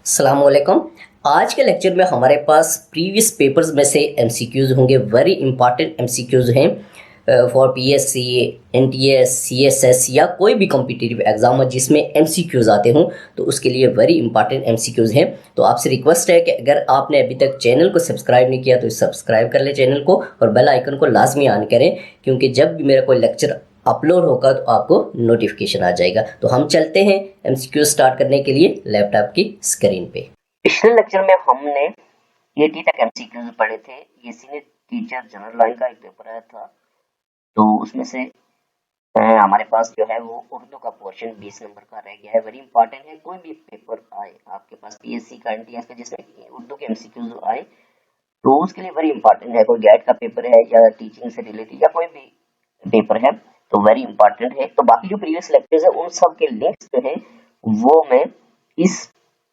अस्सलामुअलैकुम। आज के लेक्चर में हमारे पास प्रीवियस पेपर्स में से एमसीक्यूज होंगे। वेरी इंपॉर्टेंट एमसीक्यूज हैं फॉर पीएससी, एनटीएस, सीएसएस या कोई भी कॉम्पिटिटिव एग्जाम हो जिसमें एमसीक्यूज आते हों, तो उसके लिए वेरी इंपॉर्टेंट एमसीक्यूज हैं। तो आपसे रिक्वेस्ट है कि अगर आपने अभी तक चैनल को सब्सक्राइब नहीं किया तो सब्सक्राइब कर लें चैनल को और बेल आइकन को लाजमी ऑन करें, क्योंकि जब भी मेरा कोई लेक्चर अपलोड होगा तो आपको नोटिफिकेशन आ जाएगा। तो हम चलते हैं एमसीक्यू स्टार्ट करने के लिए लैपटॉप की स्क्रीन पे। पिछले लेक्चर में हमने 80 तक एमसीक्यूज पढ़े थे। ये सीनियर टीचर जनरल लाइन का एक पेपर आया था, तो उसमें से हमारे पास जो है वो उर्दू का पोर्शन 20 नंबर का रह गया है। वेरी इंपॉर्टेंट है। कोई भी पेपर आए आपके पास पीएससी का, एनटीएस का, जिसमें उर्दू के एमसीक्यूज आए तो उसके लिए वेरी इंपॉर्टेंट है। कोई गैट का पेपर है या टीचिंग से रिलेटेड या कोई भी पेपर है तो वेरी इंपॉर्टेंट है। तो बाकी जो प्रीवियस लेक्चर्स है उन सब के लिंक्स जो है वो मैं इस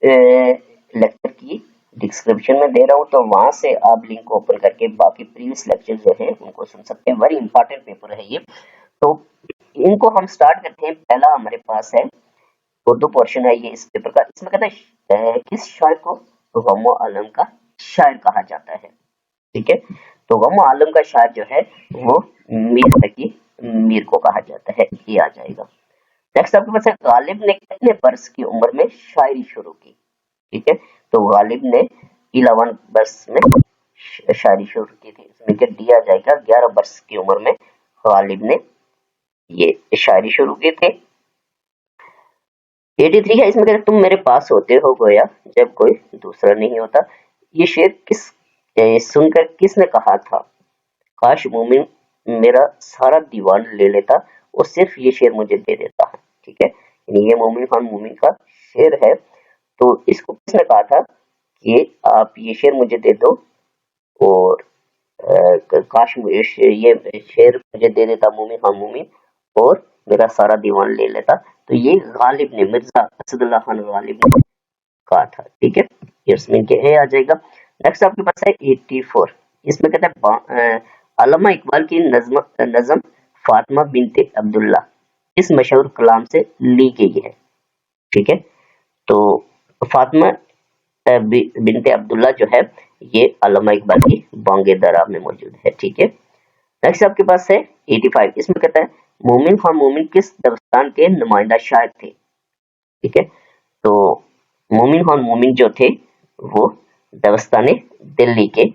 लेक्चर की डिस्क्रिप्शन में दे रहा हूँ, तो वहां से आप लिंक को ओपन करके बाकी प्रीवियस लेक्चर जो है उनको सुन सकते हैं। वेरी इंपॉर्टेंट पेपर है ये। तो इनको हम स्टार्ट करते हैं। पहला हमारे पास है उर्दू पोर्शन है ये इस पेपर का। इसमें कहता है किस शायर को गम आलम का शायर कहा जाता है। ठीक है, तो गम आलम का शायर जो है वो मीर तकी मीर को कहा जाता है, ये आ जाएगा। नेक्स्ट आपके पास है गालिब ने कितने वर्ष की उम्र में शायरी शुरू की। ठीक है, तो गालिब ने 11 वर्ष में शायरी शुरू की थी। इसमें क्या दिया जाएगा, 11 वर्ष की उम्र में गालिब ने ये शायरी शुरू की थी। 83 है, इसमें कहते तुम मेरे पास होते हो गोया जब कोई दूसरा नहीं होता। ये शेर सुनकर किसने कहा था, काश मोमिन मेरा सारा दीवान ले लेता और सिर्फ ये शेर मुझे दे देता है। ठीक है, ये मोमिन खान मोमिन का शेर है। तो इसको किसने कहा था कि आप ये शेर मुझे दे दो और काश ये शेर मुझे दे देता मोमिन खान मोमिन और मेरा सारा दीवान ले लेता। तो ये गालिब ने, मिर्जा असदुल्लाह खान गालिब ने कहा था। ठीक है, इसमें के ए आ जाएगा। नेक्स्ट आपके पास है 84। इसमें कहता है अल्लामा इकबाल की नज़म फातिमा बिनते अब्दुल्ला इस मशहूर कलाम से ली गई है। ठीक है, तो फातिमा बिनते अब्दुल्ला जो है ये अल्लामा इकबाल की बांगे दरा में मौजूद है। ठीक है, नेक्स्ट आपके पास है 85। इसमें कहता है मोमिन खान मोमिन किस दस्तान के नुमाइंदा शायर थे। ठीक है, तो मोमिन खान मोमिन जो थे वो दस्ताने दिल्ली के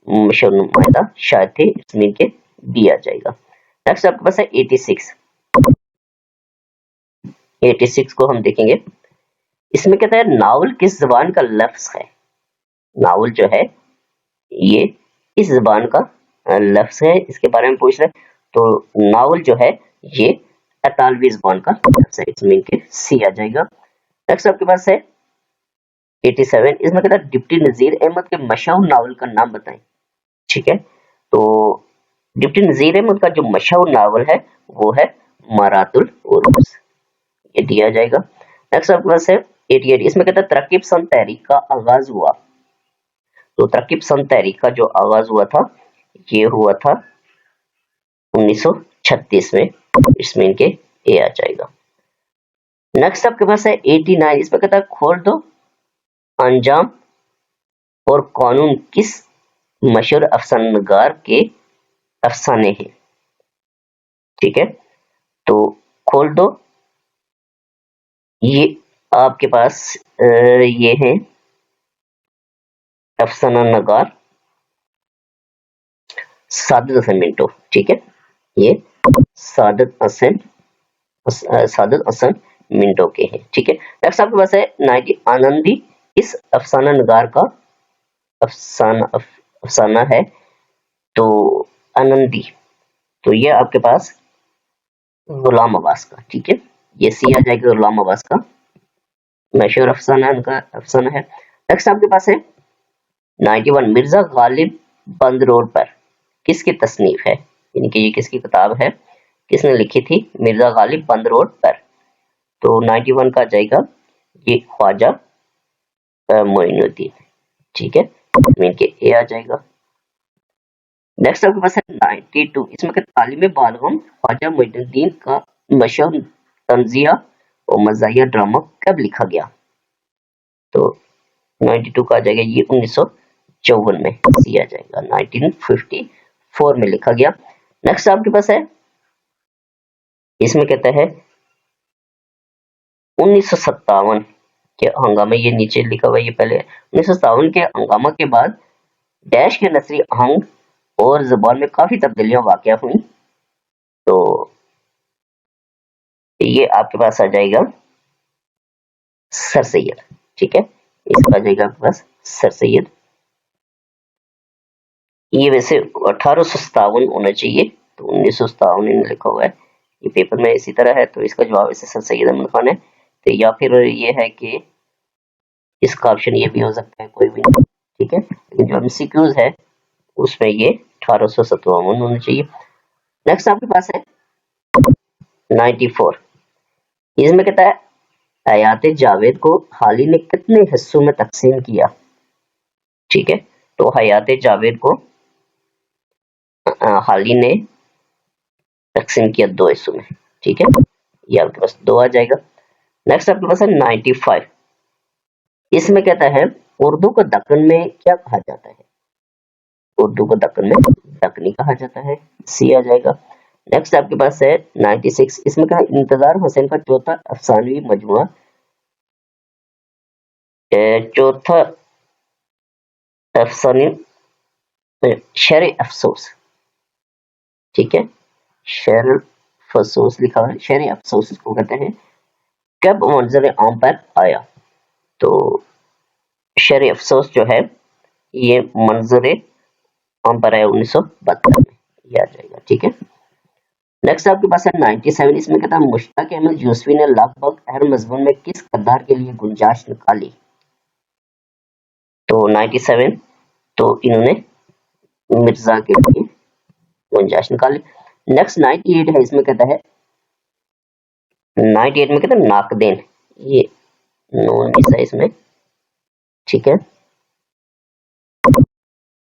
मशहूर नुमाइंदा शायर थे। इसमें के डी आ जाएगा। नेक्स्ट आपके पास है 86। 86 को हम देखेंगे। इसमें कहता है नावल किस जबान का लफ्ज है। नावल जो है ये इस जबान का लफ्ज है, इसके बारे में पूछ रहे। तो नावल जो है ये अतालवी जबान का लफ्ज है। इसमें के सी आ जाएगा। नेक्स्ट आपके पास है 87। इसमें कहता है डिप्टी नजीर अहमद के मशहूर नावल का नाम बताएं। ठीक है, तो डिप्टी नजीर अहमद का जो मशहूर नावल है वो है मरातुल उरूस, ये दिया जाएगा। नेक्स्ट आपके पास है 88। इसमें कहता है तरकीब सन तहरीक का आगाज हुआ। तो तरकीब सन तहरीक का जो आगाज हुआ था ये हुआ था 1936 में। इसमें इनके ए आ जाएगा। नेक्स्ट आपके पास है 89। इसमें कहता है खोल दो अंजाम और कानून किस मशहूर अफसानगार के अफसाने हैं। ठीक है, तो खोल दो ये आपके पास ये है अफसाना नगार सादत हसन मिंटो। ठीक है, ये सादत हसन मिंटो के हैं। ठीक है, नेक्स्ट आपके पास है 90। आनंदी इस अफसाना नगार का अफसाना है। तो आनंदी तो ये आपके पास गुलाम अब्बास का। ठीक है, ये सी आ जाएगा, गुलाम अब्बास का मशहूर अफसाना उनका अफसाना है। नेक्स्ट आपके पास है 91। मिर्जा गालिब बंद रोड पर किसकी तसनीफ है, यानी कि ये किसकी किताब है, किसने लिखी थी, मिर्जा गालिब बंद रोड पर। तो 91 का जाएगा ये ख्वाजा मोइनुद्दीन। ठीक है, इनके ए आ जाएगा। नेक्स्ट आपके पास है 92। इसमें तालीम बालगम ख्वाजा मोइनुद्दीन का मशहूर तंजिया और मज़ाहिया ड्रामा कब लिखा गया। तो 92 का आ जाएगा, ये 1954 में सी आ जाएगा, 1954 में लिखा गया। नेक्स्ट आपके पास है, इसमें कहता है 1957 के हंगामे, ये नीचे लिखा हुआ है, ये पहले 1957 के हंगामा के बाद डैश के नसरी आहंग और जुबान में काफी तब्दीलियां वाक़या हुई। तो ये आपके पास आ जाएगा सर सैयद, ठीक है, इसका आ जाएगा आपके पास सर सैयद। ये वैसे 1857 होना चाहिए, तो 1957 इन्होंने लिखा हुआ है, ये पेपर में इसी तरह है, तो इसका जवाब वैसे सर सैयद अहमद खान है। तो या फिर ये है कि इसका ऑप्शन ये भी हो सकता है, कोई भी नहीं, ठीक है, लेकिन जो एमसीक्यूज है उसमें ये 1857 होना चाहिए। नेक्स्ट आपके पास है 94, इसमें कहता है हयात जावेद को हाली ने कितने हिस्सों में तकसीम किया, ठीक है, तो हयात जावेद को हाली ने तकसीम किया 2 हिस्सों में, ठीक है, ये आपके पास 2 आ जाएगा। नेक्स्ट आपके पास है 95, इसमें कहता है उर्दू को दक्कन में क्या कहा जाता है, उर्दू को दक्कन में दक्कनी कहा जाता है, सी आ जाएगा। नेक्स्ट आपके पास है 96, इसमें कहा इंतजार हुसैन का चौथा अफसानवी मजमुआ, चौथा अफसानी शेर अफसोस, ठीक है, शेर अफसोस लिखा हुआ है, शेर अफसोस इसको कहते हैं, कब मंजर आम पर आया, तो शेर अफसोस जो है ये मंजर आम पर आया 1972 में, ये आ जाएगा, ठीक है। नेक्स्ट आपके पास है 97, इसमें कहता है मुश्ताक अहमद यूसुफी ने लगभग हर मजमून में किस किरदार के लिए गुंजाइश निकाली, तो 97, तो इन्होंने मिर्जा के लिए गुंजाइश निकाली। नेक्स्ट 98 है, इसमें कहता है 98 में कहता है नाकदेन, ये नॉन मिस है इसमें, ठीक है,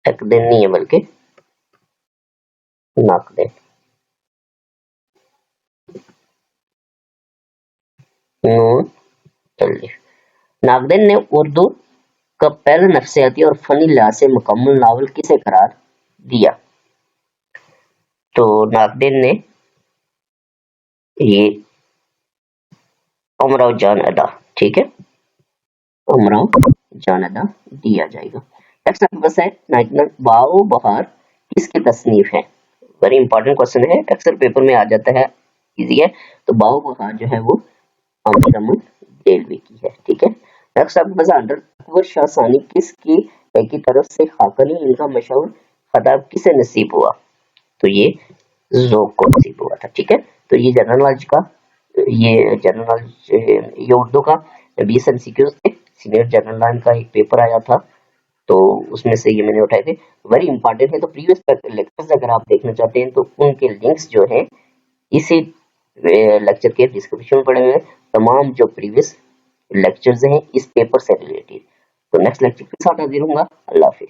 नाकदेन नहीं है बल्कि नाकदेन, नून तल्लीफ। नाकदेन ने उर्दू का पहला नफ्सियाती और फनी लिहाज से मुकम्मल नावल किसे करार दिया, तो नाकदेन ने ये उमराव जान अदा, ठीक है, उमराव जान अदा दिया जाएगा। नेक्स्ट आपके पास है 99, बाओ बहार किसकी तसनीफ है, वेरी इंपॉर्टेंट क्वेश्चन है, अक्सर पेपर में आ जाता है, इजी है। तो बाओ बहार जो है वो आमिर अमन देलवी की है, ठीक है। नेक्स्ट आपके पास अंडर अकबर शाह सानी किसकी की तरफ से खाकनी इनका मशहूर खिताब किसे नसीब हुआ, तो ये ज़ौक़ को नसीब हुआ था, ठीक है। तो ये जनरल नॉलेज का, ये जनरल नॉलेज, ये उर्दू का 20 एमसीक्यूज थे, सीनियर जनरल लाइन का एक पेपर आया था, तो उसमें से ये मैंने उठाए थे, वेरी इंपॉर्टेंट है। तो प्रीवियस लेक्चर्स अगर आप देखना चाहते हैं तो उनके लिंक्स जो है इसी लेक्चर के डिस्क्रिप्शन में पड़े हुए हैं, तमाम जो प्रीवियस लेक्चर्स हैं इस पेपर से रिलेटेड। तो नेक्स्ट लेक्चर के साथ हाजिर होऊंगा, अल्लाह हाफिज।